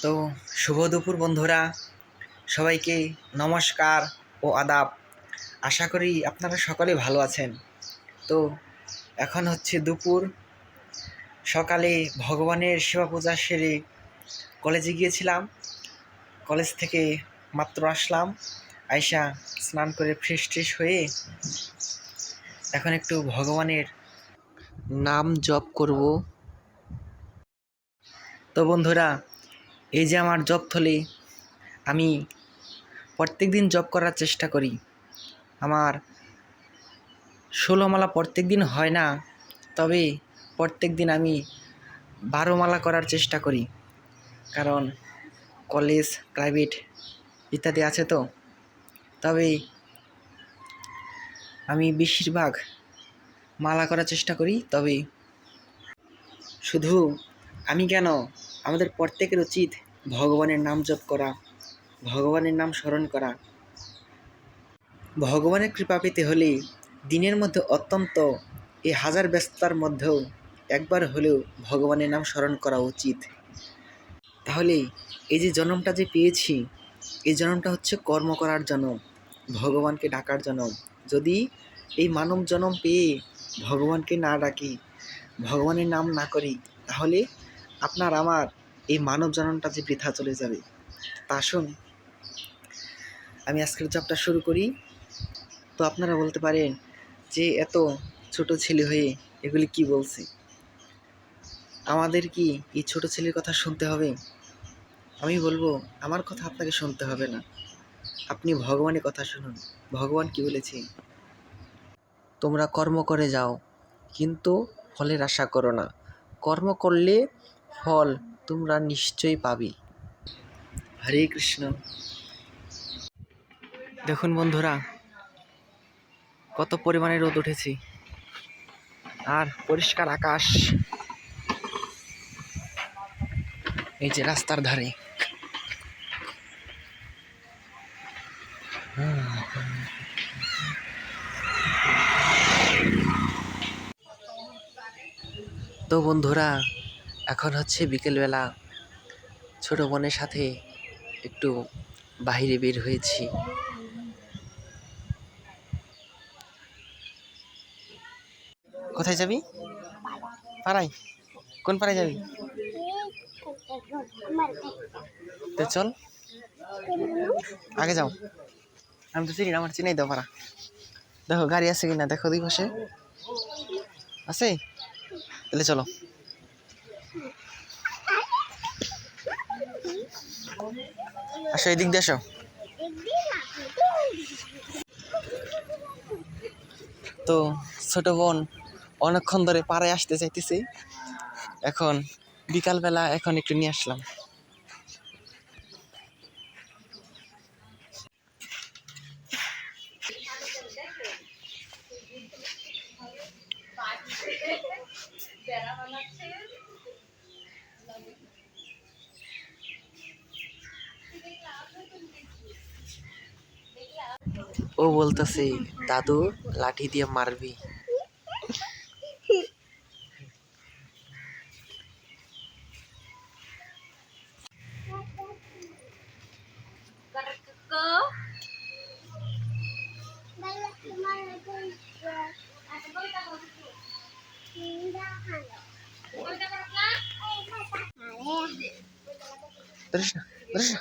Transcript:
তো শুভ দুপুর বন্ধুরা, সবাইকে নমস্কার ও আদাব। আশা করি আপনারা সকলে ভালো আছেন। তো এখন হচ্ছে দুপুর। সকালে ভগবানের সেবা পূজা সেরে কলেজে গিয়েছিলাম। কলেজ থেকে মাত্র আসলাম, আয়শা স্নান করে ফ্রেশ হয়ে এখন একটু ভগবানের নাম জপ করব। তো বন্ধুরা, এই যে আমার জপথলি, আমি প্রত্যেক দিন জপ করার চেষ্টা করি। আমার 16 মালা প্রত্যেক দিন হয় না, তবে প্রত্যেক দিন আমি 12 মালা করার চেষ্টা করি, কারণ কলেজ, প্রাইভেট ইত্যাদি আছে। তো তবে আমি বেশিরভাগ মালা করার চেষ্টা করি। তবে শুধু আমি কেন, আমাদের প্রত্যেকের উচিত ভগবানের নাম জপ করা, ভগবানের নাম স্মরণ করা। ভগবানের কৃপা পেতে হলে দিনের মধ্যে অত্যন্ত এই হাজার ব্যস্ততার মধ্যেও একবার হলেও ভগবানের নাম স্মরণ করা উচিত। তাহলে এই যে জন্মটা যে পেয়েছি, এই জন্মটা হচ্ছে কর্ম করার জন্ম, ভগবানকে ডাকার জন্ম। যদি এই মানব জন্ম পেয়ে ভগবানকে না ডাকি, ভগবানের নাম না করি, তাহলে আপনার আমার এই মানব জন্মটা যে বৃথা চলে যাবে। তা আসুন আমি আজকের জবটা শুরু করি। তো আপনারা বলতে পারেন যে এত ছোট ছেলে হয়ে এগুলি কি বলছে, আমাদের কি এই ছোট ছেলের কথা শুনতে হবে? আমি বলবো, আমার কথা আপনাকে শুনতে হবে না, আপনি ভগবানের কথা শুনুন। ভগবান কি বলেছে? তোমরা কর্ম করে যাও, কিন্তু ফলের আশা করো না। কর্ম করলে ফল তোমরা নিশ্চয়ই পাবে। হরে কৃষ্ণ। দেখুন বন্ধুরা, কত পরিমাণে রোদ উঠেছে আর পরিষ্কার আকাশ। এই যে রাস্তার ধারে তো বন্ধুরা, এখন হচ্ছে বিকেলবেলা। ছোট বোনের সাথে একটু বাইরে বের হয়েছি। কোথায় যাবি? পাড়ায়? কোন পাড়ায় যাবি? তো চল, আগে যাও। আমি তো চিনি না, আমার চিনাই দাও পাড়া। দেখো গাড়ি আছে কিনা, দেখো দুই পাশে আছে, তাহলে চলো। আসো, এদিক দিয়ে আসো। তো ছোট বোন অনেকক্ষণ ধরে পাড়ায় আসতে চাইতেছি, এখন বিকালবেলা, এখন একটু নিয়ে আসলাম। ও বলতেছে, দাদু লাঠি দিয়ে মারবি। ধরিস না, ধরিস না।